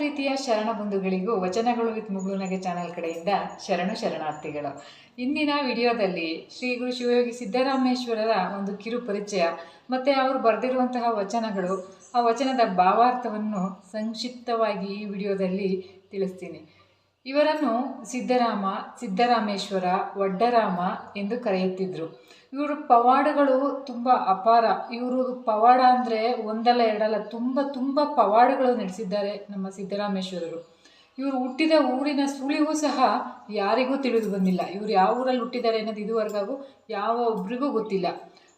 ಪ್ರೀತಿಯ ಶರಣ ಬಂಧುಗಳಿಗೂ ವಚನಗಳು ವಿತ್ ಮುಗುಳುನಗೆ ಚಾನೆಲ್ ಕಡೆಯಿಂದ ಶರಣಾರ್ಥಿಗಳು. ಇಂದಿನ ವಿಡಿಯೋದಲ್ಲಿ ಶ್ರೀ ಗುರು ಶಿವಯೋಗಿ ಸಿದ್ದರಾಮೇಶ್ವರರ ಒಂದು ಕಿರು ಪರಿಚಯ ಮತ್ತು ಅವರು ಬರೆದಿರುವಂತಹ ವಚನಗಳು, ಆ ವಚನದ ಭಾವಾರ್ಥವನ್ನು ಸಂಕ್ಷಿಪ್ತವಾಗಿ ಈ ವಿಡಿಯೋದಲ್ಲಿ ತಿಳಿಸ್ತೀನಿ. ಇವರನ್ನು ಸಿದ್ದರಾಮೇಶ್ವರ, ಒಡ್ಡರಾಮ ಎಂದು ಕರೆಯುತ್ತಿದ್ದರು. ಇವರು ಪವಾಡಗಳು ತುಂಬ ಅಪಾರ. ಇವರು ಪವಾಡ ಅಂದರೆ ಒಂದಲ್ಲ ಎರಡಲ್ಲ ತುಂಬ ಪವಾಡಗಳು ನಡೆಸಿದ್ದಾರೆ ನಮ್ಮ ಸಿದ್ದರಾಮೇಶ್ವರರು. ಇವರು ಹುಟ್ಟಿದ ಊರಿನ ಸುಳಿವು ಸಹ ಯಾರಿಗೂ ತಿಳಿದು ಬಂದಿಲ್ಲ. ಇವರು ಯಾವ ಊರಲ್ಲಿ ಹುಟ್ಟಿದ್ದಾರೆ ಅನ್ನೋದು ಇದುವರೆಗೂ ಯಾವ ಒಬ್ರಿಗೂ ಗೊತ್ತಿಲ್ಲ.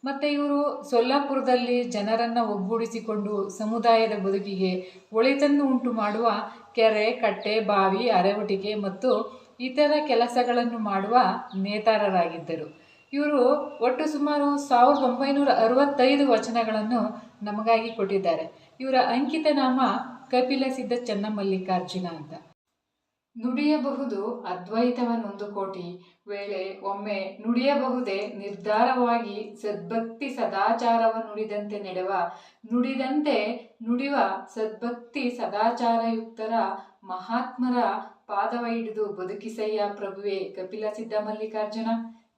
ಮತ್ತು ಇವರು ಸೊಲ್ಲಾಪುರದಲ್ಲಿ ಜನರನ್ನು ಒಗ್ಗೂಡಿಸಿಕೊಂಡು ಸಮುದಾಯದ ಬದುಕಿಗೆ ಒಳಿತನ್ನು ಉಂಟು ಮಾಡುವ ಕೆರೆ, ಕಟ್ಟೆ, ಬಾವಿ, ಅರೆವಟಿಕೆ ಮತ್ತು ಇತರ ಕೆಲಸಗಳನ್ನು ಮಾಡುವ ನೇತಾರರಾಗಿದ್ದರು. ಇವರು ಒಟ್ಟು ಸುಮಾರು 1965 ವಚನಗಳನ್ನು ನಮಗಾಗಿ ಕೊಟ್ಟಿದ್ದಾರೆ. ಇವರ ಅಂಕಿತ ನಾಮ ಕಪಿಲ ಸಿದ್ಧ ಚನ್ನಮಲ್ಲಿಕಾರ್ಜುನ ಅಂತ. ನುಡಿಯಬಹುದು ಅದ್ವೈತವನ್ನೊಂದು ಕೋಟಿ ವೇಳೆ ಒಮ್ಮೆ ನುಡಿಯಬಹುದೇ ನಿರ್ಧಾರವಾಗಿ ಸದ್ಭಕ್ತಿ ಸದಾಚಾರವ ನುಡಿದಂತೆ ನೆಡೆವ ನುಡಿದಂತೆ ನುಡಿವ ಸದ್ಭಕ್ತಿ ಸದಾಚಾರಯುಕ್ತರ ಮಹಾತ್ಮರ ಪಾದವ ಹಿಡಿದು ಬದುಕಿಸಯ್ಯ ಪ್ರಭುವೆ ಕಪಿಲ ಸಿದ್ಧ ಮಲ್ಲಿಕಾರ್ಜುನ.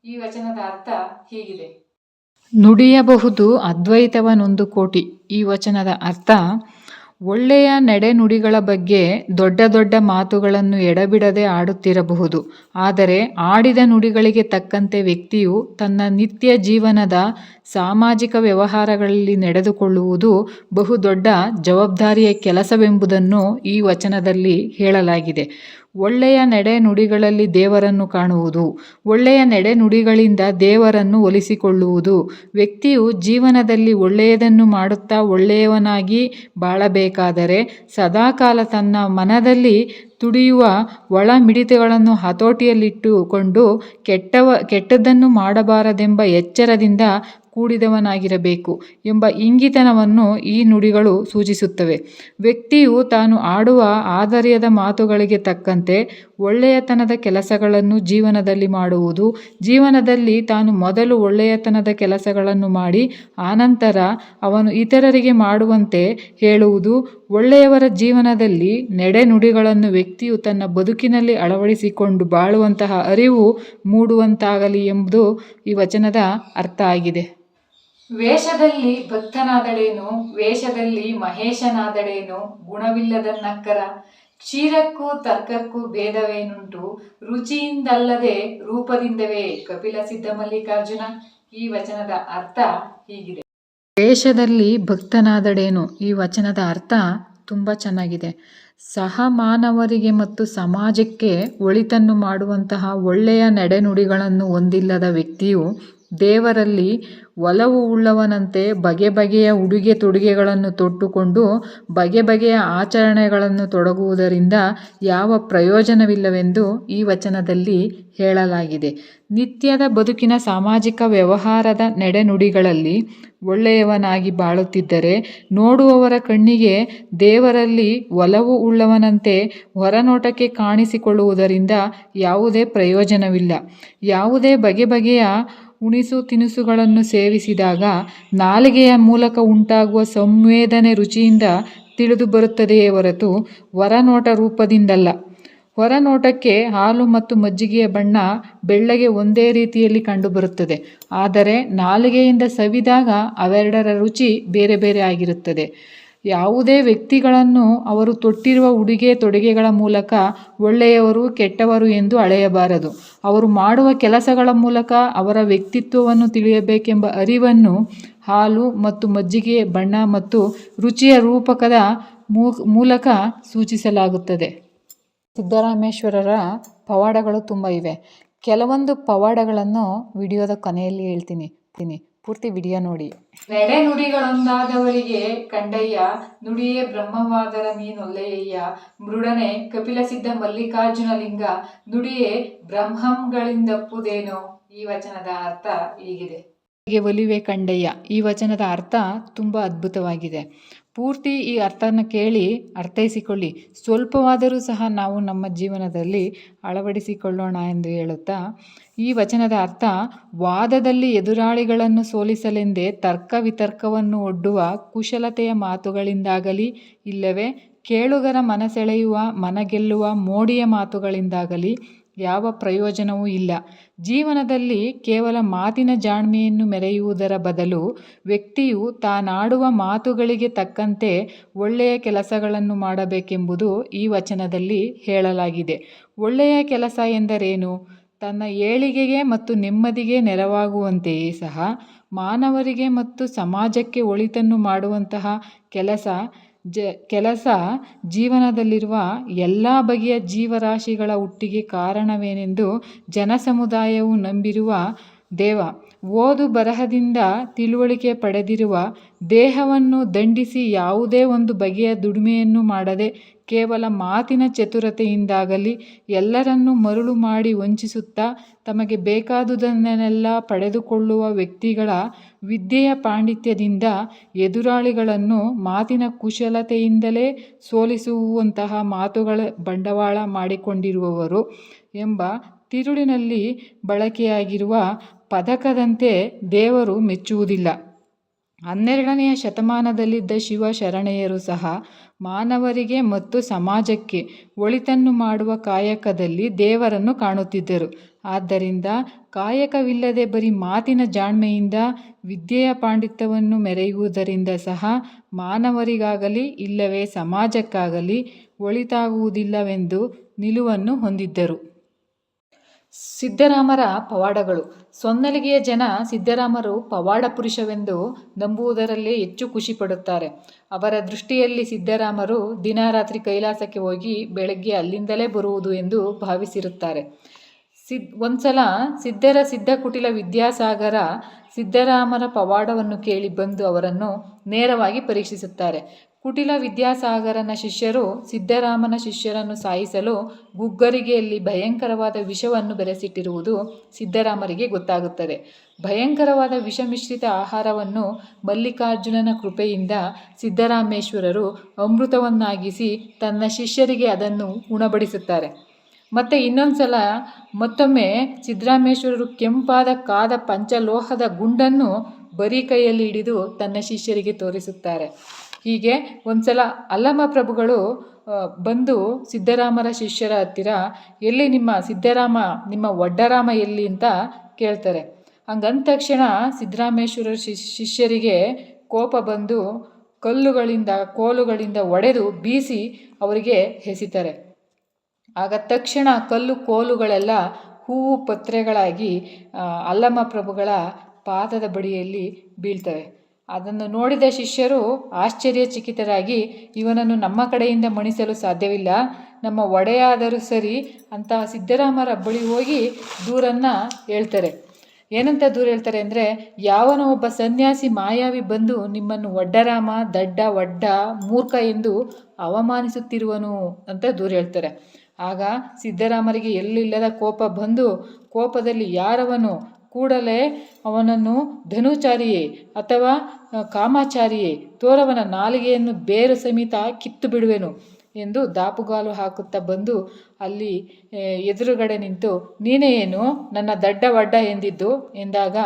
ಈ ವಚನದ ಅರ್ಥ ಹೀಗಿದೆ: ನುಡಿಯಬಹುದು ಅದ್ವೈತವನೊಂದು ಕೋಟಿ. ಈ ವಚನದ ಅರ್ಥ: ಒಳ್ಳೆಯ ನಡೆನುಡಿಗಳ ಬಗ್ಗೆ ದೊಡ್ಡ ಮಾತುಗಳನ್ನು ಎಡಬಿಡದೆ ಆಡುತ್ತಿರಬಹುದು. ಆದರೆ ಆಡಿದ ನುಡಿಗಳಿಗೆ ತಕ್ಕಂತೆ ವ್ಯಕ್ತಿಯು ತನ್ನ ನಿತ್ಯ ಜೀವನದ ಸಾಮಾಜಿಕ ವ್ಯವಹಾರಗಳಲ್ಲಿ ನಡೆದುಕೊಳ್ಳುವುದು ಬಹುದೊಡ್ಡ ಜವಾಬ್ದಾರಿಯ ಕೆಲಸವೆಂಬುದನ್ನು ಈ ವಚನದಲ್ಲಿ ಹೇಳಲಾಗಿದೆ. ಒಳ್ಳೆಯ ನಡೆನುಡಿಗಳಲ್ಲಿ ದೇವರನ್ನು ಕಾಣುವುದು, ಒಳ್ಳೆಯ ನಡೆನುಡಿಗಳಿಂದ ದೇವರನ್ನು ಒಲಿಸಿಕೊಳ್ಳುವುದು. ವ್ಯಕ್ತಿಯು ಜೀವನದಲ್ಲಿ ಒಳ್ಳೆಯದನ್ನು ಮಾಡುತ್ತಾ ಒಳ್ಳೆಯವನಾಗಿ ಬಾಳಬೇಕಾದರೆ ಸದಾಕಾಲ ತನ್ನ ಮನದಲ್ಲಿ ತುಡಿಯುವ ಒಳ ಮಿಡಿತಗಳನ್ನು ಹತೋಟಿಯಲ್ಲಿಟ್ಟುಕೊಂಡು ಕೆಟ್ಟದ್ದನ್ನು ಮಾಡಬಾರದೆಂಬ ಎಚ್ಚರದಿಂದ ಕೂಡಿದವನಾಗಿರಬೇಕು ಎಂಬ ಇಂಗಿತನವನ್ನು ಈ ನುಡಿಗಳು ಸೂಚಿಸುತ್ತವೆ. ವ್ಯಕ್ತಿಯು ತಾನು ಆಡುವ ಆದರ್ಯದ ಮಾತುಗಳಿಗೆ ತಕ್ಕಂತೆ ಒಳ್ಳೆಯತನದ ಕೆಲಸಗಳನ್ನು ಜೀವನದಲ್ಲಿ ಮಾಡುವುದು, ಜೀವನದಲ್ಲಿ ತಾನು ಮೊದಲು ಒಳ್ಳೆಯತನದ ಕೆಲಸಗಳನ್ನು ಮಾಡಿ ಆನಂತರ ಅವನು ಇತರರಿಗೆ ಮಾಡುವಂತೆ ಹೇಳುವುದು. ಒಳ್ಳೆಯವರ ಜೀವನದಲ್ಲಿ ನಡೆನುಡಿಗಳನ್ನು ವ್ಯಕ್ತಿಯು ತನ್ನ ಬದುಕಿನಲ್ಲಿ ಅಳವಡಿಸಿಕೊಂಡು ಬಾಳುವಂತಹ ಅರಿವು ಮೂಡುವಂತಾಗಲಿ ಎಂಬುದು ಈ ವಚನದ ಅರ್ಥ ಆಗಿದೆ. ವೇಷದಲ್ಲಿ ಭಕ್ತನಾದಡೇನು, ವೇಷದಲ್ಲಿ ಮಹೇಶನಾದಡೇನು, ಗುಣವಿಲ್ಲದ ನಕ್ಕರ ಕ್ಷೀರಕ್ಕೂ ತರ್ಕಕ್ಕೂ ಭೇದವೇನುಂಟು, ರುಚಿಯಿಂದಲ್ಲದೆ ರೂಪದಿಂದವೇ ಕಪಿಲ ಸಿದ್ಧ ಮಲ್ಲಿಕಾರ್ಜುನ. ಈ ವಚನದ ಅರ್ಥ ಹೀಗಿದೆ: ವೇಷದಲ್ಲಿ ಭಕ್ತನಾದಡೇನು. ಈ ವಚನದ ಅರ್ಥ ತುಂಬ ಚೆನ್ನಾಗಿದೆ. ಸಹಮಾನವರಿಗೆ ಮತ್ತು ಸಮಾಜಕ್ಕೆ ಒಳಿತನ್ನು ಮಾಡುವಂತಹ ಒಳ್ಳೆಯ ನಡೆನುಡಿಗಳನ್ನು ಹೊಂದಿಲ್ಲದ ವ್ಯಕ್ತಿಯು ದೇವರಲ್ಲಿ ಒಲವು ಉಳ್ಳವನಂತೆ ಬಗೆಯ ಉಡುಗೆ ತೊಡುಗೆಗಳನ್ನು ತೊಟ್ಟುಕೊಂಡು ಬಗೆಯ ಆಚರಣೆಗಳನ್ನು ತೊಡಗುವುದರಿಂದ ಯಾವ ಪ್ರಯೋಜನವಿಲ್ಲವೆಂದು ಈ ವಚನದಲ್ಲಿ ಹೇಳಲಾಗಿದೆ. ನಿತ್ಯದ ಬದುಕಿನ ಸಾಮಾಜಿಕ ವ್ಯವಹಾರದ ನಡೆನುಡಿಗಳಲ್ಲಿ ಒಳ್ಳೆಯವನಾಗಿ ಬಾಳುತ್ತಿದ್ದರೆ ನೋಡುವವರ ಕಣ್ಣಿಗೆ ದೇವರಲ್ಲಿ ಒಲವು ಉಳ್ಳವನಂತೆ ಹೊರನೋಟಕ್ಕೆ ಕಾಣಿಸಿಕೊಳ್ಳುವುದರಿಂದ ಯಾವುದೇ ಪ್ರಯೋಜನವಿಲ್ಲ. ಯಾವುದೇ ಬಗೆಯ ಉಣಿಸು ತಿನಿಸುಗಳನ್ನು ಸೇವಿಸಿದಾಗ ನಾಲಿಗೆಯ ಮೂಲಕ ಉಂಟಾಗುವ ಸಂವೇದನೆ ರುಚಿಯಿಂದ ತಿಳಿದು ಬರುತ್ತದೆಯೇ ಹೊರತು ಹೊರನೋಟ ರೂಪದಿಂದಲ್ಲ. ಹೊರನೋಟಕ್ಕೆ ಹಾಲು ಮತ್ತು ಮಜ್ಜಿಗೆಯ ಬಣ್ಣ ಬೆಳ್ಳಗೆ ಒಂದೇ ರೀತಿಯಲ್ಲಿ ಕಂಡುಬರುತ್ತದೆ. ಆದರೆ ನಾಲಿಗೆಯಿಂದ ಸವಿದಾಗ ಅವೆರಡರ ರುಚಿ ಬೇರೆ ಆಗಿರುತ್ತದೆ. ಯಾವುದೇ ವ್ಯಕ್ತಿಗಳನ್ನು ಅವರು ತೊಟ್ಟಿರುವ ಉಡುಗೆ ತೊಡುಗೆಗಳ ಮೂಲಕ ಒಳ್ಳೆಯವರು ಕೆಟ್ಟವರು ಎಂದು ಅಳೆಯಬಾರದು. ಅವರು ಮಾಡುವ ಕೆಲಸಗಳ ಮೂಲಕ ಅವರ ವ್ಯಕ್ತಿತ್ವವನ್ನು ತಿಳಿಯಬೇಕೆಂಬ ಅರಿವನ್ನು ಹಾಲು ಮತ್ತು ಮಜ್ಜಿಗೆ ಬಣ್ಣ ಮತ್ತು ರುಚಿಯ ರೂಪಕದ ಮೂಲಕ ಸೂಚಿಸಲಾಗುತ್ತದೆ. ಸಿದ್ದರಾಮೇಶ್ವರರ ಪವಾಡಗಳು ತುಂಬ ಇವೆ. ಕೆಲವೊಂದು ಪವಾಡಗಳನ್ನು ವಿಡಿಯೋದ ಕೊನೆಯಲ್ಲಿ ಹೇಳ್ತೀನಿ, ಪೂರ್ತಿ ವಿಡಿಯೋ ನೋಡಿ. ನಡೆನುಡಿಗಳೊಂದಾದವರಿಗೆ ಕಂಡಯ್ಯ, ನುಡಿಯೇ ಬ್ರಹ್ಮವಾದರ ನೀನೊಲ್ಲೆಯಯ್ಯ, ಮೃಡನೆ ಕಪಿಲ ಸಿದ್ಧ ಮಲ್ಲಿಕಾರ್ಜುನ ಲಿಂಗ, ನುಡಿಯೇ ಬ್ರಹ್ಮಂಗಳಿಂದಪ್ಪುದೇನೋ. ಈ ವಚನದ ಅರ್ಥ ಹೀಗಿದೆ: ಒಲಿವೆ ಕಂಡಯ್ಯ. ಈ ವಚನದ ಅರ್ಥ ತುಂಬ ಅದ್ಭುತವಾಗಿದೆ. ಪೂರ್ತಿ ಈ ಅರ್ಥನ ಕೇಳಿ ಅರ್ಥೈಸಿಕೊಳ್ಳಿ. ಸ್ವಲ್ಪವಾದರೂ ಸಹ ನಾವು ನಮ್ಮ ಜೀವನದಲ್ಲಿ ಅಳವಡಿಸಿಕೊಳ್ಳೋಣ ಎಂದು ಹೇಳುತ್ತಾ, ಈ ವಚನದ ಅರ್ಥ: ವಾದದಲ್ಲಿ ಎದುರಾಳಿಗಳನ್ನು ಸೋಲಿಸಲೆಂದೇ ತರ್ಕ ವಿತರ್ಕವನ್ನು ಒಡ್ಡುವ ಕುಶಲತೆಯ ಮಾತುಗಳಿಂದಾಗಲಿ ಇಲ್ಲವೇ ಕೇಳುಗರ ಮನಸೆಳೆಯುವ ಮನಗೆಲ್ಲುವ ಮೋಡಿಯ ಮಾತುಗಳಿಂದಾಗಲಿ ಯಾವ ಪ್ರಯೋಜನವೂ ಇಲ್ಲ. ಜೀವನದಲ್ಲಿ ಕೇವಲ ಮಾತಿನ ಜಾಣ್ಮೆಯನ್ನು ಮೆರೆಯುವುದರ ಬದಲು ವ್ಯಕ್ತಿಯು ತಾನಾಡುವ ಮಾತುಗಳಿಗೆ ತಕ್ಕಂತೆ ಒಳ್ಳೆಯ ಕೆಲಸಗಳನ್ನು ಮಾಡಬೇಕೆಂಬುದು ಈ ವಚನದಲ್ಲಿ ಹೇಳಲಾಗಿದೆ. ಒಳ್ಳೆಯ ಕೆಲಸ ಎಂದರೇನು? ತನ್ನ ಏಳಿಗೆಗೆ ಮತ್ತು ನೆಮ್ಮದಿಗೆ ನೆರವಾಗುವಂತೆಯೇ ಸಹ ಮಾನವರಿಗೆ ಮತ್ತು ಸಮಾಜಕ್ಕೆ ಒಳಿತನ್ನು ಮಾಡುವಂತಹ ಕೆಲಸ ಜೀವನದಲ್ಲಿರುವ ಎಲ್ಲ ಬಗೆಯ ಜೀವರಾಶಿಗಳ ಹುಟ್ಟಿಗೆ ಕಾರಣವೇನೆಂದು ಜನಸಮುದಾಯವು ನಂಬಿರುವ ದೇವ ಓದು ಬರಹದಿಂದ ತಿಳುವಳಿಕೆ ಪಡೆದಿರುವ ದೇಹವನ್ನು ದಂಡಿಸಿ ಯಾವುದೇ ಒಂದು ಬಗೆಯ ದುಡಿಮೆಯನ್ನು ಮಾಡದೆ ಕೇವಲ ಮಾತಿನ ಚತುರತೆಯಿಂದಾಗಲಿ ಎಲ್ಲರನ್ನೂ ಮರುಳು ಮಾಡಿ ವಂಚಿಸುತ್ತಾ ತಮಗೆ ಬೇಕಾದುದನ್ನೆಲ್ಲ ಪಡೆದುಕೊಳ್ಳುವ ವ್ಯಕ್ತಿಗಳ ವಿದ್ಯೆಯ ಪಾಂಡಿತ್ಯದಿಂದ ಎದುರಾಳಿಗಳನ್ನು ಮಾತಿನ ಕುಶಲತೆಯಿಂದಲೇ ಸೋಲಿಸುವಂತಹ ಮಾತುಗಳ ಬಂಡವಾಳ ಮಾಡಿಕೊಂಡಿರುವವರು ಎಂಬ ತಿರುಳಿನಲ್ಲಿ ಬಳಕೆಯಾಗಿರುವ ಪದಕದಂತೆ ದೇವರು ಮೆಚ್ಚುವುದಿಲ್ಲ. 12ನೆಯ ಶತಮಾನದಲ್ಲಿದ್ದ ಶಿವಶರಣೆಯರು ಸಹ ಮಾನವರಿಗೆ ಮತ್ತು ಸಮಾಜಕ್ಕೆ ಒಳಿತನ್ನು ಮಾಡುವ ಕಾಯಕದಲ್ಲಿ ದೇವರನ್ನು ಕಾಣುತ್ತಿದ್ದರು. ಆದ್ದರಿಂದ ಕಾಯಕವಿಲ್ಲದೆ ಬರೀ ಮಾತಿನ ಜಾಣ್ಮೆಯಿಂದ ವಿದ್ಯೆಯ ಪಾಂಡಿತ್ಯವನ್ನು ಮೆರೆಯುವುದರಿಂದ ಸಹ ಮಾನವರಿಗಾಗಲಿ ಇಲ್ಲವೇ ಸಮಾಜಕ್ಕಾಗಲಿ ಒಳಿತಾಗುವುದಿಲ್ಲವೆಂದು ನಿಲುವನ್ನು ಹೊಂದಿದ್ದರು. ಸಿದ್ದರಾಮರ ಪವಾಡಗಳು. ಸೊನ್ನಲಿಗೆಯ ಜನ ಸಿದ್ದರಾಮರು ಪವಾಡ ಪುರುಷವೆಂದು ನಂಬುವುದರಲ್ಲೇ ಹೆಚ್ಚು ಖುಷಿಪಡುತ್ತಾರೆ. ಅವರ ದೃಷ್ಟಿಯಲ್ಲಿ ಸಿದ್ದರಾಮರು ದಿನರಾತ್ರಿ ಕೈಲಾಸಕ್ಕೆ ಹೋಗಿ ಬೆಳಗ್ಗೆ ಅಲ್ಲಿಂದಲೇ ಬರುವುದು ಎಂದು ಭಾವಿಸಿರುತ್ತಾರೆ. ಒಂದ್ಸಲ ಸಿದ್ಧಕುಟಿಲ ವಿದ್ಯಾಸಾಗರ ಸಿದ್ದರಾಮರ ಪವಾಡವನ್ನು ಕೇಳಿ ಬಂದು ಅವರನ್ನು ನೇರವಾಗಿ ಪರೀಕ್ಷಿಸುತ್ತಾರೆ. ಕುಟಿಲ ವಿದ್ಯಾಸಾಗರನ ಶಿಷ್ಯರು ಸಿದ್ದರಾಮನ ಶಿಷ್ಯರನ್ನು ಸಾಯಿಸಲು ಗುಗ್ಗರಿಗೆಯಲ್ಲಿ ಭಯಂಕರವಾದ ವಿಷವನ್ನು ಬೆರೆಸಿಟ್ಟಿರುವುದು ಸಿದ್ದರಾಮರಿಗೆ ಗೊತ್ತಾಗುತ್ತದೆ. ಭಯಂಕರವಾದ ವಿಷಮಿಶ್ರಿತ ಆಹಾರವನ್ನು ಮಲ್ಲಿಕಾರ್ಜುನನ ಕೃಪೆಯಿಂದ ಸಿದ್ದರಾಮೇಶ್ವರರು ಅಮೃತವನ್ನಾಗಿಸಿ ತನ್ನ ಶಿಷ್ಯರಿಗೆ ಅದನ್ನು ಉಣಬಡಿಸುತ್ತಾರೆ. ಮತ್ತು ಮತ್ತೊಮ್ಮೆ ಸಿದ್ದರಾಮೇಶ್ವರರು ಕೆಂಪಾದ ಕಾದ ಪಂಚಲೋಹದ ಗುಂಡನ್ನು ಬರೀ ಕೈಯಲ್ಲಿ ಹಿಡಿದು ತನ್ನ ಶಿಷ್ಯರಿಗೆ ತೋರಿಸುತ್ತಾರೆ. ಹೀಗೆ ಒಂದ್ಸಲ ಅಲ್ಲಮ ಪ್ರಭುಗಳು ಬಂದು ಸಿದ್ದರಾಮರ ಶಿಷ್ಯರ ಹತ್ತಿರ, ಎಲ್ಲಿ ನಿಮ್ಮ ಸಿದ್ದರಾಮ, ನಿಮ್ಮ ಒಡ್ಡರಾಮ ಎಲ್ಲಿ ಅಂತ ಕೇಳ್ತಾರೆ. ಹಂಗಂದ ತಕ್ಷಣ ಸಿದ್ದರಾಮೇಶ್ವರ ಶಿಷ್ಯರಿಗೆ ಕೋಪ ಬಂದು ಕೋಲುಗಳಿಂದ ಒಡೆದು ಬೀಸಿ ಅವರಿಗೆ ಎಸಿತಾರೆ. ಆಗ ತಕ್ಷಣ ಕಲ್ಲು ಕೋಲುಗಳೆಲ್ಲ ಹೂವು ಪತ್ರೆಗಳಾಗಿ ಅಲ್ಲಮ ಪ್ರಭುಗಳ ಪಾದದ ಬಳಿಯಲ್ಲಿ ಬೀಳ್ತವೆ. ಅದನ್ನು ನೋಡಿದ ಶಿಷ್ಯರು ಆಶ್ಚರ್ಯಚಕಿತರಾಗಿ, ಇವನನ್ನು ನಮ್ಮ ಕಡೆಯಿಂದ ಮಣಿಸಲು ಸಾಧ್ಯವಿಲ್ಲ, ನಮ್ಮ ಒಡೆಯಾದರೂ ಸರಿ ಅಂತ ಸಿದ್ದರಾಮರ ಬಳಿ ಹೋಗಿ ದೂರನ್ನು ಹೇಳ್ತಾರೆ. ಏನಂತ ದೂರ ಹೇಳ್ತಾರೆ ಅಂದರೆ, ಯಾವನೋ ಒಬ್ಬ ಸನ್ಯಾಸಿ ಮಾಯಾವಿ ಬಂದು ನಿಮ್ಮನ್ನು ಒಡ್ಡರಾಮ, ದಡ್ಡ, ಒಡ್ಡ, ಮೂರ್ಖ ಎಂದು ಅವಮಾನಿಸುತ್ತಿರುವನು ಅಂತ ದೂರ ಹೇಳ್ತಾರೆ. ಆಗ ಸಿದ್ದರಾಮರಿಗೆ ಎಲ್ಲಿಲ್ಲದ ಕೋಪ ಬಂದು, ಕೋಪದಲ್ಲಿ ಯಾರವನು, ಕೂಡಲೇ ಅವನನ್ನು ಧನುಚಾರಿಯೇ ಅಥವಾ ಕಾಮಾಚಾರಿಯೇ, ತೋರವನ ನಾಲಿಗೆಯನ್ನು ಬೇರು ಸಮೇತ ಕಿತ್ತು ಬಿಡುವೆನು ಎಂದು ದಾಪುಗಾಲು ಹಾಕುತ್ತಾ ಬಂದು ಅಲ್ಲಿ ಎದುರುಗಡೆ ನಿಂತು, ನೀನೇ ಏನು ನನ್ನ ದಡ್ಡ ಒಡ್ಡ ಎಂದಿದ್ದು ಎಂದಾಗ,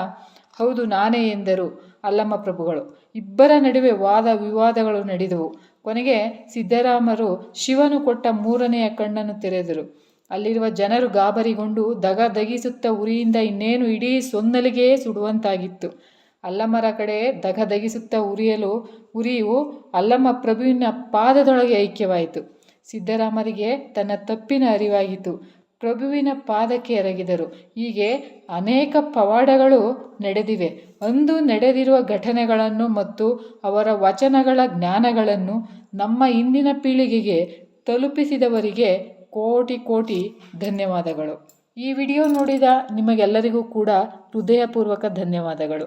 ಹೌದು ನಾನೇ ಎಂದರು ಅಲ್ಲಮ ಪ್ರಭುಗಳು. ಇಬ್ಬರ ನಡುವೆ ವಾದ ವಿವಾದಗಳು ನಡೆದವು. ಕೊನೆಗೆ ಸಿದ್ದರಾಮರು ಶಿವನು ಕೊಟ್ಟ 3ನೆಯ ಕಣ್ಣನ್ನು ತೆರೆದರು. ಅಲ್ಲಿರುವ ಜನರು ಗಾಬರಿಗೊಂಡು ದಗದಗಿಸುತ್ತ ಉರಿಯಿಂದ ಇನ್ನೇನು ಇಡೀ ಸೊನ್ನಲಿಗೆಯೇ ಸುಡುವಂತಾಗಿತ್ತು. ಅಲ್ಲಮರ ಕಡೆ ದಗದಗಿಸುತ್ತ ಉರಿಯು ಅಲ್ಲಮ ಪ್ರಭುವಿನ ಪಾದದೊಳಗೆ ಐಕ್ಯವಾಯಿತು. ಸಿದ್ದರಾಮರಿಗೆ ತನ್ನ ತಪ್ಪಿನ ಅರಿವಾಗಿತ್ತು. ಪ್ರಭುವಿನ ಪಾದಕ್ಕೆ ಎರಗಿದರು. ಹೀಗೆ ಅನೇಕ ಪವಾಡಗಳು ನಡೆದಿವೆ. ಅಂದು ನಡೆದಿರುವ ಘಟನೆಗಳನ್ನು ಮತ್ತು ಅವರ ವಚನಗಳ ಜ್ಞಾನಗಳನ್ನು ನಮ್ಮ ಇಂದಿನ ಪೀಳಿಗೆಗೆ ತಲುಪಿಸಿದವರಿಗೆ ಕೋಟಿ ಧನ್ಯವಾದಗಳು. ಈ ವಿಡಿಯೋ ನೋಡಿದ ನಿಮಗೆಲ್ಲರಿಗೂ ಕೂಡ ಹೃದಯಪೂರ್ವಕ ಧನ್ಯವಾದಗಳು.